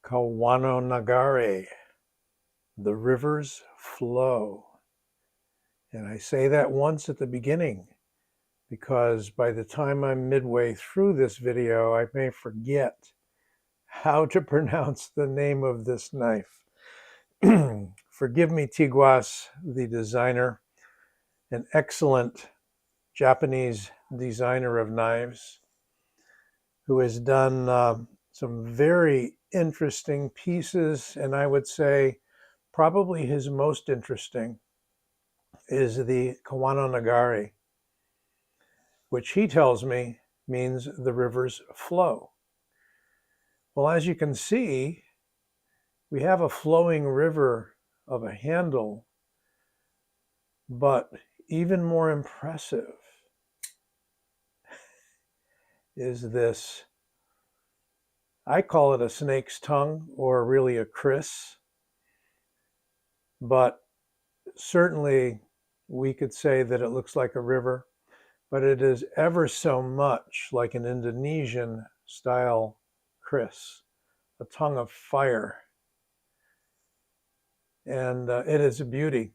Kawanonogare, the rivers flow. And I say that once at the beginning because by the time I'm midway through this video, I may forget how to pronounce the name of this knife. Forgive me, Tiguass, the designer, an excellent Japanese designer of knives who has done some very interesting pieces, and I would say probably his most interesting is the Kawanonogare, which he tells me means the rivers flow. Well, as you can see, we have a flowing river of a handle, but even more impressive is this, I call it a snake's tongue or really a Kris, but certainly we could say that it looks like a river, but it is ever so much like an Indonesian style Kris, a tongue of fire. And it is a beauty.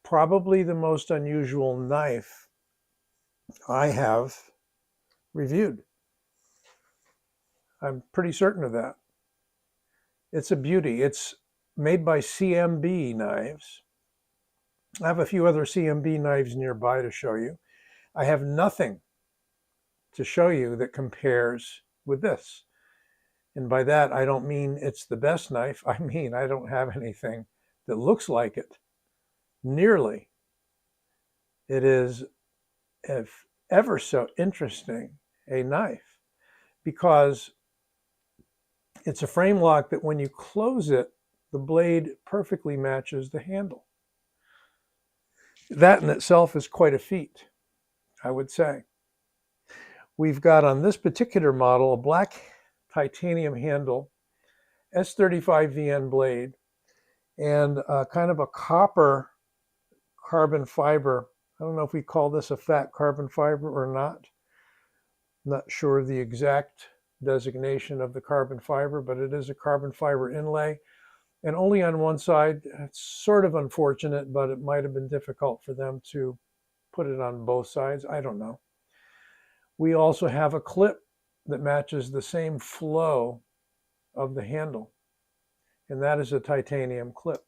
Probably the most unusual knife I have reviewed. I'm pretty certain of that. It's a beauty. It's made by CMB Knives. I have a few other CMB knives nearby to show you. I have nothing to show you that compares with this. And by that, I don't mean it's the best knife. I mean, I don't have anything that looks like it. Nearly. It is, if ever so interesting, a knife because it's a frame lock that when you close it, the blade perfectly matches the handle. That in itself is quite a feat, I would say. We've got on this particular model a black titanium handle, S35VN blade, and kind of a copper carbon fiber. I don't know if we call this a fat carbon fiber or not. Not sure the exact designation of the carbon fiber, but it is a carbon fiber inlay. And only on one side. It's sort of unfortunate, but it might have been difficult for them to put it on both sides. I don't know. We also have a clip that matches the same flow of the handle, and that is a titanium clip.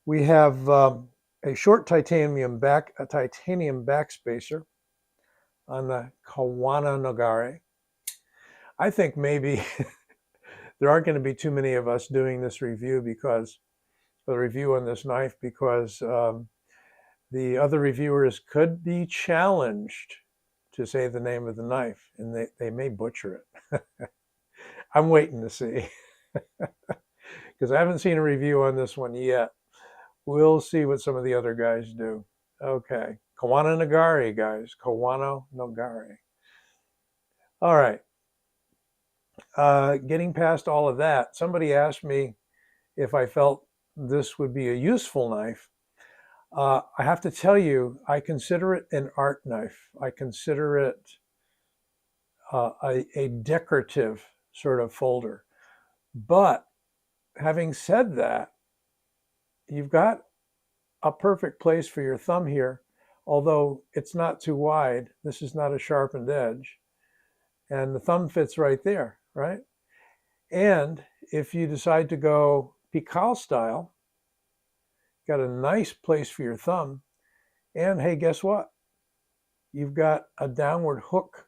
We have a short titanium backspacer on the Kawanonogare. I think maybe there aren't going to be too many of us doing this review on this knife because the other reviewers could be challenged to say the name of the knife, and they may butcher it. I'm waiting to see because I haven't seen a review on this one yet. We'll see what some of the other guys do. Okay, Kawanonogare, guys, Kawanonogare. All right. Getting past all of that, somebody asked me if I felt this would be a useful knife. I have to tell you, I consider it an art knife. I consider it a decorative sort of folder. But having said that, you've got a perfect place for your thumb here, although it's not too wide. This is not a sharpened edge. And the thumb fits right there, right? And if you decide to go Pikal style, got a nice place for your thumb. And hey, guess what? You've got a downward hook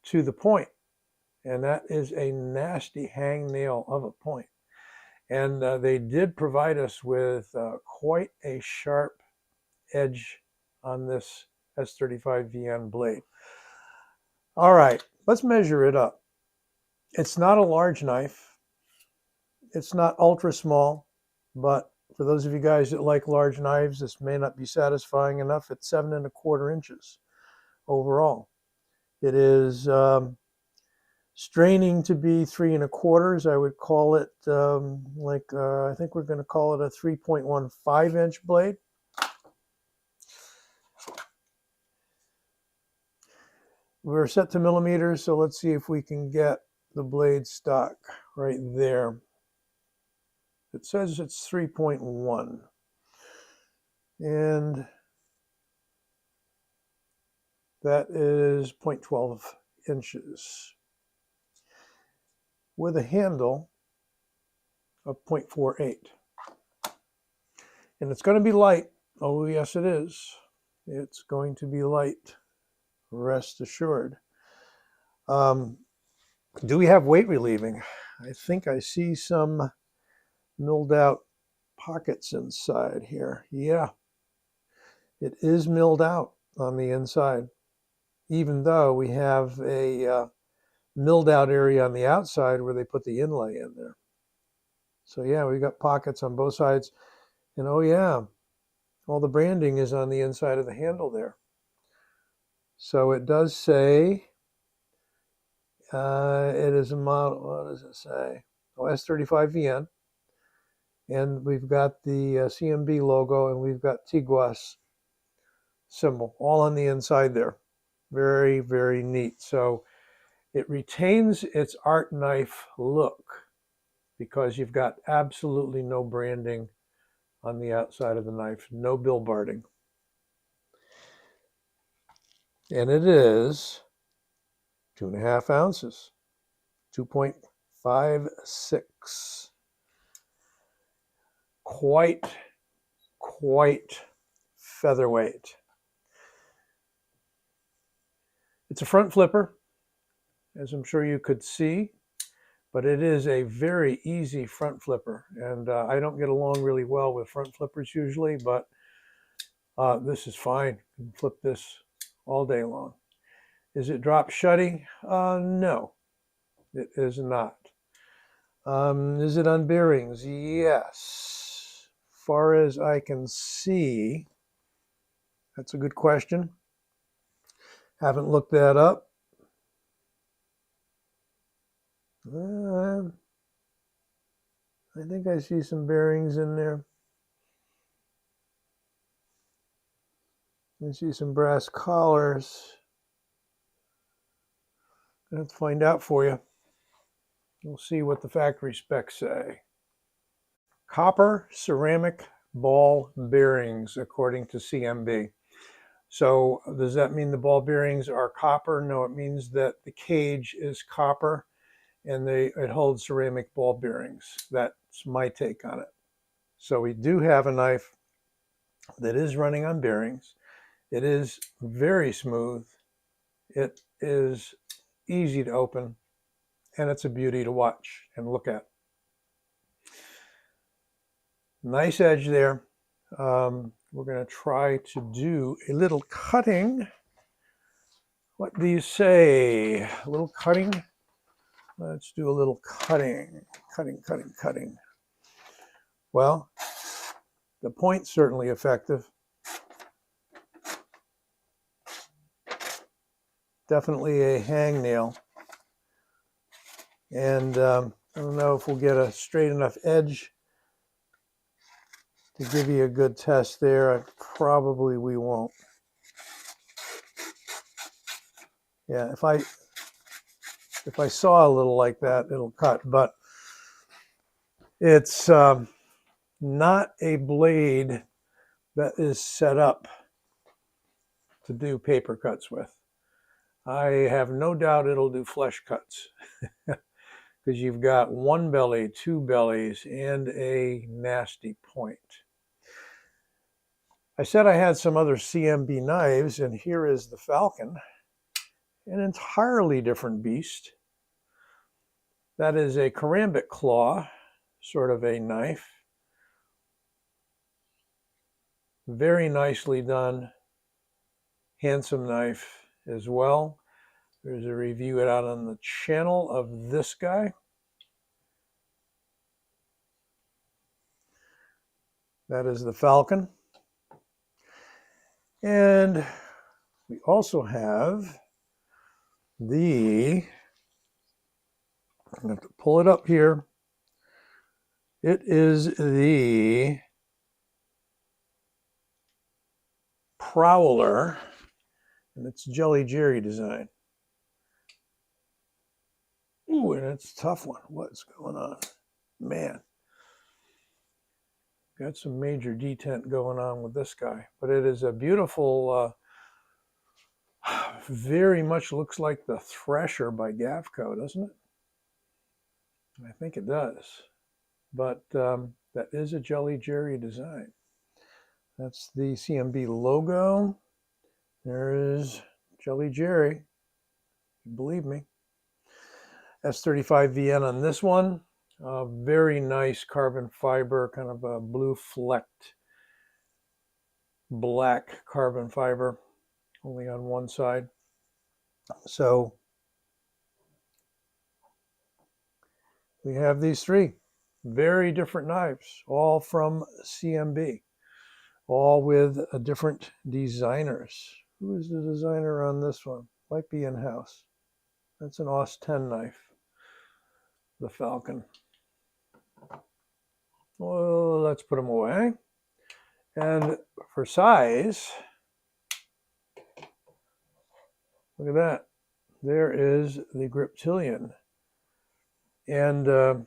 to the point. And that is a nasty hangnail of a point. And they did provide us with quite a sharp edge on this S35VN blade. All right, let's measure it up. It's not a large knife. It's not ultra small, but for those of you guys that like large knives, this may not be satisfying enough. It's 7 1/4 inches overall. It is straining to be 3 1/4. I would call it I think we're going to call it a 3.15 inch blade. We're set to millimeters, so let's see if we can get the blade stock right there. It says it's 3.1. And that is 0.12 inches. With a handle of 0.48. And it's going to be light. Oh, yes, it is. It's going to be light. Rest assured. Do we have weight relieving? I think I see some milled out pockets inside here. Yeah, it is milled out on the inside, even though we have a milled out area on the outside where they put the inlay in there. So yeah, we got pockets on both sides. And oh yeah, all the branding is on the inside of the handle there. So it does say, it is a model, what does it say? Oh, S35VN. And we've got the CMB logo, and we've got Tiguass symbol all on the inside there. Very, very neat. So it retains its art knife look because you've got absolutely no branding on the outside of the knife, no bill barding. And it is 2.5 ounces, 2.56. Quite featherweight. It's a front flipper, as I'm sure you could see, but it is a very easy front flipper. And I don't get along really well with front flippers usually, but this is fine. You can flip this all day long. Is it drop shutty? No, it is not. Is it on bearings? Yes. Far as I can see, that's a good question. Haven't looked that up. I think I see some bearings in there. I see some brass collars. I have to find out for you. We'll see what the factory specs say. Copper ceramic ball bearings, according to CMB. So does that mean the ball bearings are copper? No, it means that the cage is copper and it holds ceramic ball bearings. That's my take on it. So we do have a knife that is running on bearings. It is very smooth. It is easy to open, and it's a beauty to watch and look at. Nice edge there. We're going to try to do a little cutting. What do you say? A little cutting? Let's do a little cutting. Cutting. Well, the point's certainly effective. Definitely a hangnail. And I don't know if we'll get a straight enough edge to give you a good test there. Probably we won't. Yeah, if I saw a little like that, it'll cut, but it's not a blade that is set up to do paper cuts with. I have no doubt it'll do flesh cuts because you've got one belly, two bellies, and a nasty point. I said I had some other CMB knives, and here is the Falcon, an entirely different beast. That is a karambit claw, sort of a knife. Very nicely done, handsome knife as well. There's a review out on the channel of this guy. That is the Falcon. And we also have the, I'm going to pull it up here. It is the Prowler, and it's Jelly Jerry design. Ooh, and it's a tough one. What's going on? Man. Got some major detent going on with this guy. But it is a beautiful, very much looks like the Thresher by Gavco, doesn't it? I think it does. But that is a Jelly Jerry design. That's the CMB logo. There is Jelly Jerry. Believe me. S35VN on this one. Very nice carbon fiber, kind of a blue flecked black carbon fiber, only on one side. So we have these three very different knives, all from CMB, all with different designers. Who is the designer on this one? Might be in-house. That's an Aus 10 knife, the Falcon. Well, let's put them away. And for size, look at that. There is the Griptilian. And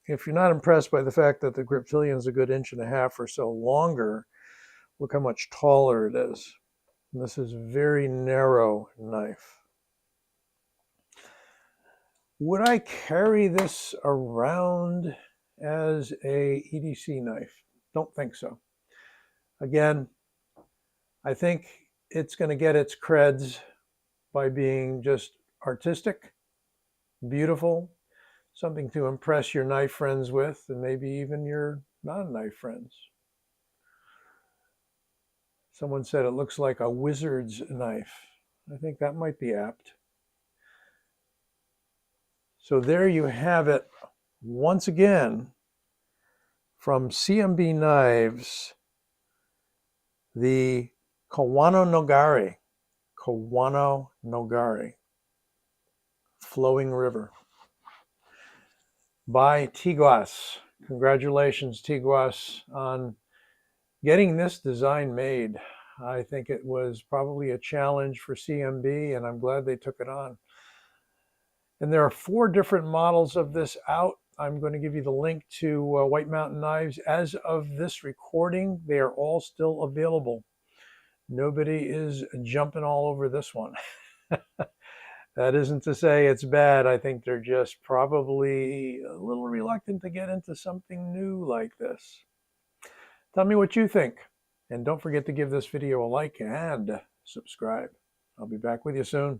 if you're not impressed by the fact that the Griptilian is a good 1.5 inches or so longer, look how much taller it is. And this is a very narrow knife. Would I carry this around as a EDC knife? Don't think so. Again, I think it's going to get its creds by being just artistic, beautiful, something to impress your knife friends with, and maybe even your non-knife friends. Someone said it looks like a wizard's knife. I think that might be apt. So there you have it, once again, from CMB Knives, the Kawanonogare, Flowing River, by Tiguass. Congratulations, Tiguass, on getting this design made. I think it was probably a challenge for CMB, and I'm glad they took it on. And there are 4 different models of this out. I'm going to give you the link to White Mountain Knives. As of this recording, they are all still available. Nobody is jumping all over this one. That isn't to say it's bad. I think they're just probably a little reluctant to get into something new like this. Tell me what you think. And don't forget to give this video a like and subscribe. I'll be back with you soon.